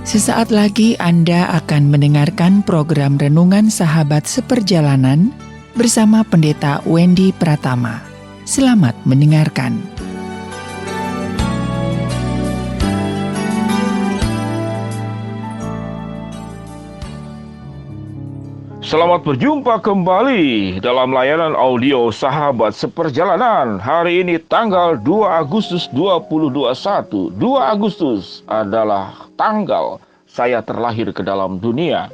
Sesaat lagi Anda akan mendengarkan program Renungan Sahabat Seperjalanan bersama Pendeta Wendy Pratama. Selamat mendengarkan. Selamat berjumpa kembali dalam layanan audio Sahabat Seperjalanan. Hari ini tanggal 2 Agustus 2021. 2 Agustus adalah tanggal saya terlahir ke dalam dunia.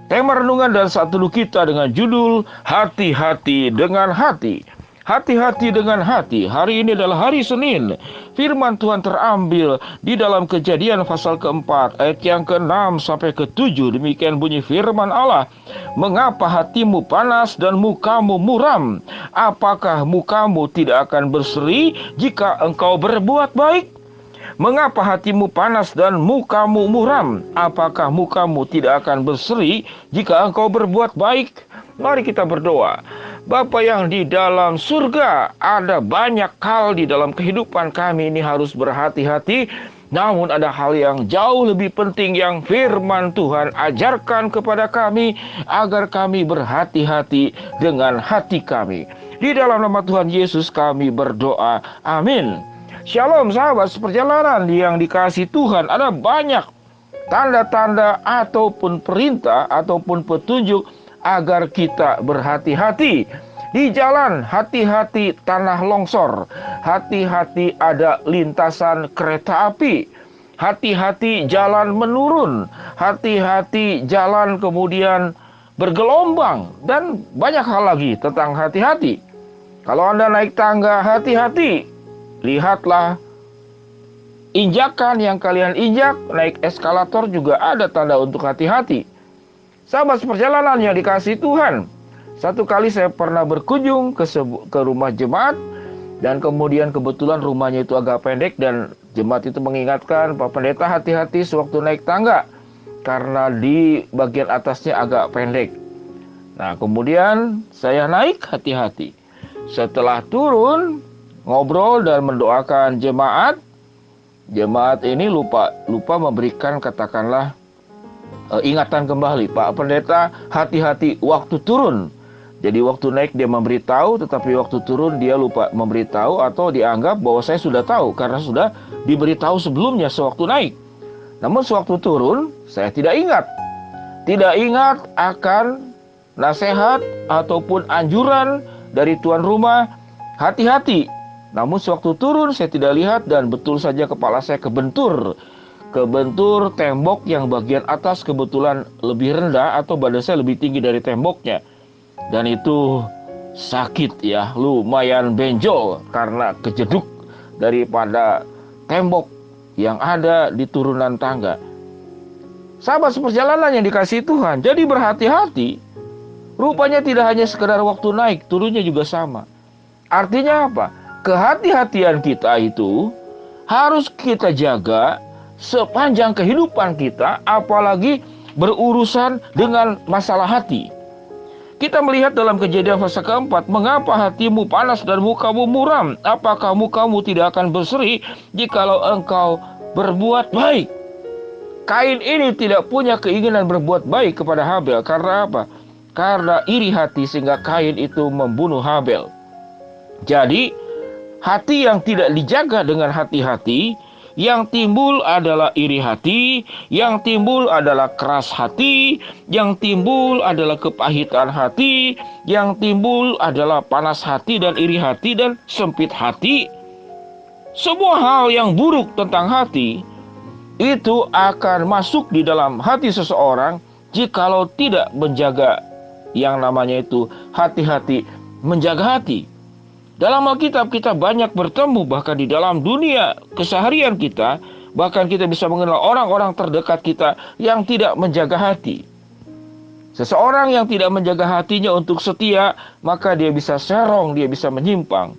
Tema renungan dan saat teduh kita dengan judul Hati-hati dengan Hati. Hati-hati dengan hati. Hari ini adalah hari Senin. Firman Tuhan terambil di dalam Kejadian pasal keempat, ayat yang ke-6 sampai ke-7. Demikian bunyi firman Allah. Mengapa hatimu panas dan mukamu muram? Apakah mukamu tidak akan berseri jika engkau berbuat baik? Mengapa hatimu panas dan mukamu muram? Apakah mukamu tidak akan berseri jika engkau berbuat baik? Mari kita berdoa. Bapa yang di dalam surga, ada banyak hal di dalam kehidupan kami ini harus berhati-hati. Namun ada hal yang jauh lebih penting yang firman Tuhan ajarkan kepada kami agar kami berhati-hati dengan hati kami. Di dalam nama Tuhan Yesus kami berdoa. Amin. Shalom sahabat seperjalanan yang dikasihi Tuhan. Ada banyak tanda-tanda ataupun perintah ataupun petunjuk agar kita berhati-hati. Di jalan, hati-hati tanah longsor. Hati-hati ada lintasan kereta api. Hati-hati jalan menurun. Hati-hati jalan kemudian bergelombang. Dan banyak hal lagi tentang hati-hati. Kalau Anda naik tangga, hati-hati. Lihatlah injakan yang kalian injak. Naik eskalator juga ada tanda untuk hati-hati. Sahabat seperjalanan yang dikasihi Tuhan, satu kali saya pernah berkunjung ke rumah jemaat, dan kemudian kebetulan rumahnya itu agak pendek, dan jemaat itu mengingatkan Pak Pendeta hati-hati sewaktu naik tangga karena di bagian atasnya agak pendek. Nah, kemudian saya naik hati-hati. Setelah turun, ngobrol dan mendoakan jemaat ini lupa memberikan katakanlah ingatan kembali, Pak Pendeta hati-hati waktu turun. Jadi waktu naik dia memberitahu, tetapi waktu turun dia lupa memberitahu atau dianggap bahwa saya sudah tahu karena sudah diberitahu sebelumnya sewaktu naik. Namun sewaktu turun saya tidak ingat akan nasihat ataupun anjuran dari tuan rumah hati-hati. Namun sewaktu turun saya tidak lihat dan betul saja kepala saya kebentur tembok yang bagian atas kebetulan lebih rendah atau badan saya lebih tinggi dari temboknya. Dan itu sakit ya, lumayan benjol karena kejeduk daripada tembok yang ada di turunan tangga. Sahabat seperjalanan yang dikasihi Tuhan, jadi berhati-hati. Rupanya tidak hanya sekedar waktu naik, turunnya juga sama. Artinya apa? Kehati-hatian kita itu harus kita jaga sepanjang kehidupan kita, apalagi berurusan dengan masalah hati. Kita melihat dalam Kejadian pasal keempat, mengapa hatimu panas dan mukamu muram? Apakah mukamu tidak akan berseri jikalau engkau berbuat baik? Kain ini tidak punya keinginan berbuat baik kepada Habel. Karena apa? Karena iri hati sehingga Kain itu membunuh Habel. Jadi hati yang tidak dijaga dengan hati-hati, yang timbul adalah iri hati, yang timbul adalah keras hati, yang timbul adalah kepahitan hati, yang timbul adalah panas hati dan iri hati dan sempit hati. Semua hal yang buruk tentang hati itu akan masuk di dalam hati seseorang jikalau tidak menjaga yang namanya itu hati-hati, menjaga hati. Dalam Alkitab kita banyak bertemu, bahkan di dalam dunia keseharian kita, bahkan kita bisa mengenal orang-orang terdekat kita yang tidak menjaga hati. Seseorang yang tidak menjaga hatinya untuk setia, maka dia bisa serong, dia bisa menyimpang.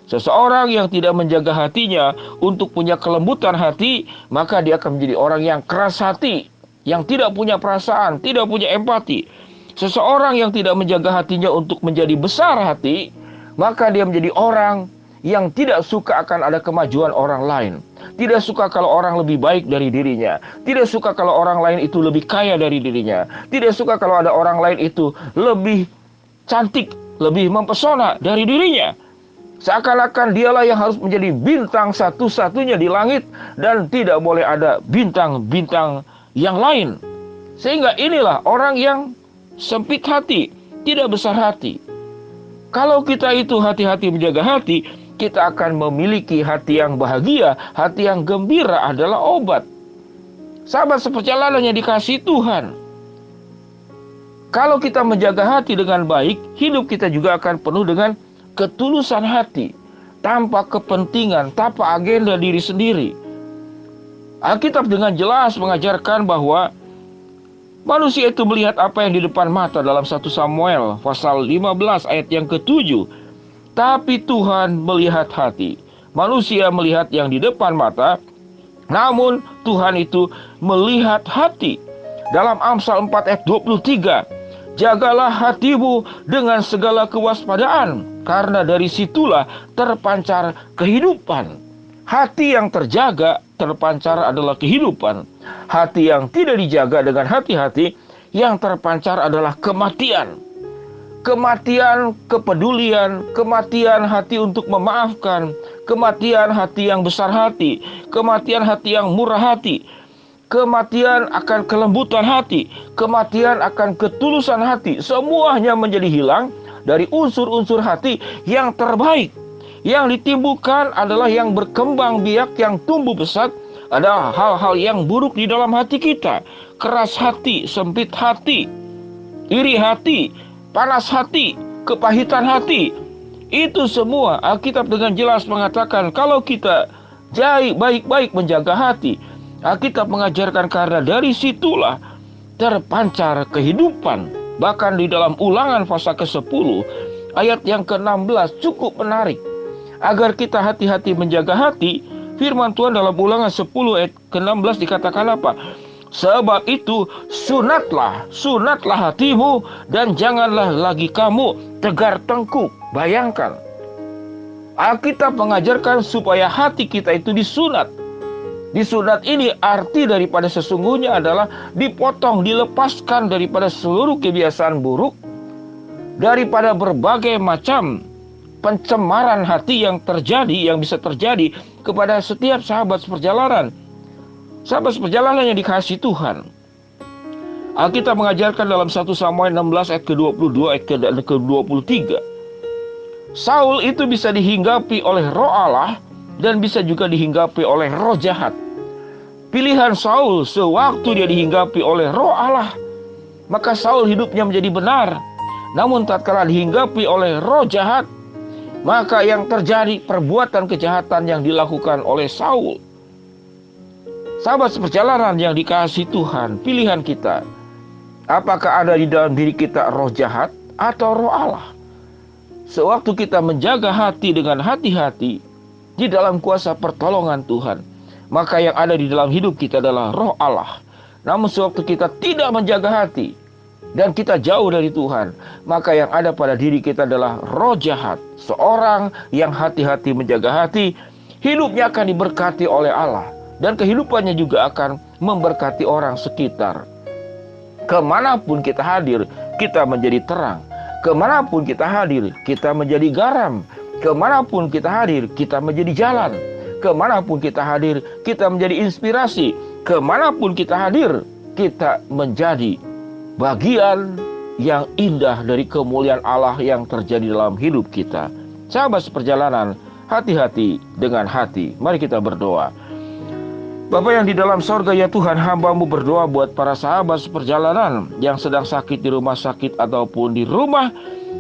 Seseorang yang tidak menjaga hatinya untuk punya kelembutan hati, maka dia akan menjadi orang yang keras hati, yang tidak punya perasaan, tidak punya empati. Seseorang yang tidak menjaga hatinya untuk menjadi besar hati, maka dia menjadi orang yang tidak suka akan ada kemajuan orang lain. Tidak suka kalau orang lebih baik dari dirinya. Tidak suka kalau orang lain itu lebih kaya dari dirinya. Tidak suka kalau ada orang lain itu lebih cantik, lebih mempesona dari dirinya. Seakan-akan dialah yang harus menjadi bintang satu-satunya di langit dan tidak boleh ada bintang-bintang yang lain. Sehingga inilah orang yang sempit hati, tidak besar hati. Kalau kita itu hati-hati menjaga hati, kita akan memiliki hati yang bahagia, hati yang gembira adalah obat. Sahabat seperjalanan yang dikasihi Tuhan, kalau kita menjaga hati dengan baik, hidup kita juga akan penuh dengan ketulusan hati, tanpa kepentingan, tanpa agenda diri sendiri. Alkitab dengan jelas mengajarkan bahwa manusia itu melihat apa yang di depan mata dalam 1 Samuel pasal 15 ayat yang ke-7. Tapi Tuhan melihat hati. Manusia melihat yang di depan mata, namun Tuhan itu melihat hati. Dalam Amsal 4 ayat 23, jagalah hatimu dengan segala kewaspadaan, karena dari situlah terpancar kehidupan. Hati yang terjaga terpancar adalah kehidupan. Hati yang tidak dijaga dengan hati-hati, yang terpancar adalah kematian. Kematian kepedulian, kematian hati untuk memaafkan, kematian hati yang besar hati, kematian hati yang murah hati, kematian akan kelembutan hati, kematian akan ketulusan hati. Semuanya menjadi hilang dari unsur-unsur hati yang terbaik. Yang ditimbulkan adalah yang berkembang biak, yang tumbuh pesat, ada hal-hal yang buruk di dalam hati kita. Keras hati, sempit hati, iri hati, panas hati, kepahitan hati. Itu semua Alkitab dengan jelas mengatakan kalau kita baik-baik menjaga hati. Alkitab mengajarkan karena dari situlah terpancar kehidupan. Bahkan di dalam Ulangan pasal ke-10 ayat yang ke-16 cukup menarik. Agar kita hati-hati menjaga hati, firman Tuhan dalam Ulangan 10 ayat ke-16 dikatakan apa? Sebab itu sunatlah hatimu dan janganlah lagi kamu tegar tengkuk. Bayangkan, Alkitab mengajarkan supaya hati kita itu disunat. Disunat ini arti daripada sesungguhnya adalah dipotong, dilepaskan daripada seluruh kebiasaan buruk, daripada berbagai macam pencemaran hati yang bisa terjadi kepada setiap sahabat seperjalanan. Sahabat seperjalanan yang dikasihi Tuhan, Alkitab mengajarkan dalam 1 Samuel 16 ayat ke-22 ayat ke-23. Saul itu bisa dihinggapi oleh roh Allah dan bisa juga dihinggapi oleh roh jahat. Pilihan Saul sewaktu dia dihinggapi oleh roh Allah, maka Saul hidupnya menjadi benar. Namun tatkala dihinggapi oleh roh jahat, maka yang terjadi perbuatan kejahatan yang dilakukan oleh Saul. Sahabat seperjalanan yang dikasihi Tuhan, pilihan kita, apakah ada di dalam diri kita roh jahat atau roh Allah? Sewaktu kita menjaga hati dengan hati-hati di dalam kuasa pertolongan Tuhan, maka yang ada di dalam hidup kita adalah roh Allah. Namun sewaktu kita tidak menjaga hati dan kita jauh dari Tuhan, maka yang ada pada diri kita adalah roh jahat. Seorang yang hati-hati menjaga hati, hidupnya akan diberkati oleh Allah. Dan kehidupannya juga akan memberkati orang sekitar. Kemanapun kita hadir, kita menjadi terang. Kemanapun kita hadir, kita menjadi garam. Kemanapun kita hadir, kita menjadi jalan. Kemanapun kita hadir, kita menjadi inspirasi. Kemanapun kita hadir, kita menjadi bagian yang indah dari kemuliaan Allah yang terjadi dalam hidup kita. Sahabat seperjalanan, hati-hati dengan hati. Mari kita berdoa. Bapa yang di dalam sorga, ya Tuhan, hamba-Mu berdoa buat para sahabat seperjalanan yang sedang sakit di rumah sakit ataupun di rumah.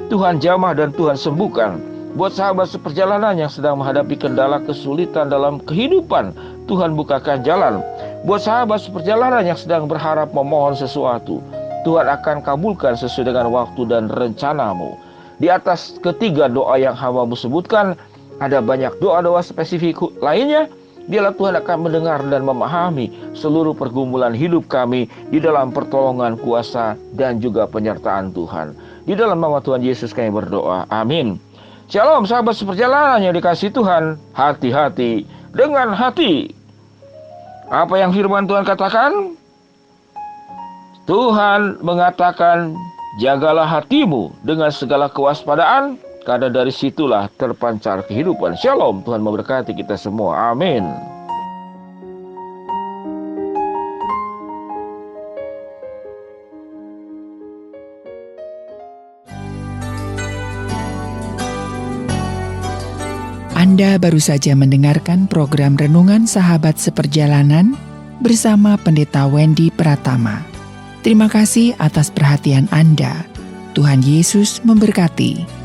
Tuhan jamah dan Tuhan sembuhkan. Buat sahabat seperjalanan yang sedang menghadapi kendala kesulitan dalam kehidupan, Tuhan bukakan jalan. Buat sahabat seperjalanan yang sedang berharap memohon sesuatu, Tuhan akan kabulkan sesuai dengan waktu dan rencana-Mu. Di atas ketiga doa yang hamba-Mu sebutkan, ada banyak doa-doa spesifik lainnya. Biarlah Tuhan akan mendengar dan memahami seluruh pergumulan hidup kami di dalam pertolongan kuasa dan juga penyertaan Tuhan. Di dalam nama Tuhan Yesus kami berdoa. Amin. Shalom sahabat seperjalanan yang dikasihi Tuhan. Hati-hati dengan hati. Apa yang firman Tuhan katakan? Tuhan mengatakan, jagalah hatimu dengan segala kewaspadaan, karena dari situlah terpancar kehidupan. Shalom, Tuhan memberkati kita semua. Amin. Anda baru saja mendengarkan program Renungan Sahabat Seperjalanan bersama Pendeta Wendy Pratama. Terima kasih atas perhatian Anda. Tuhan Yesus memberkati.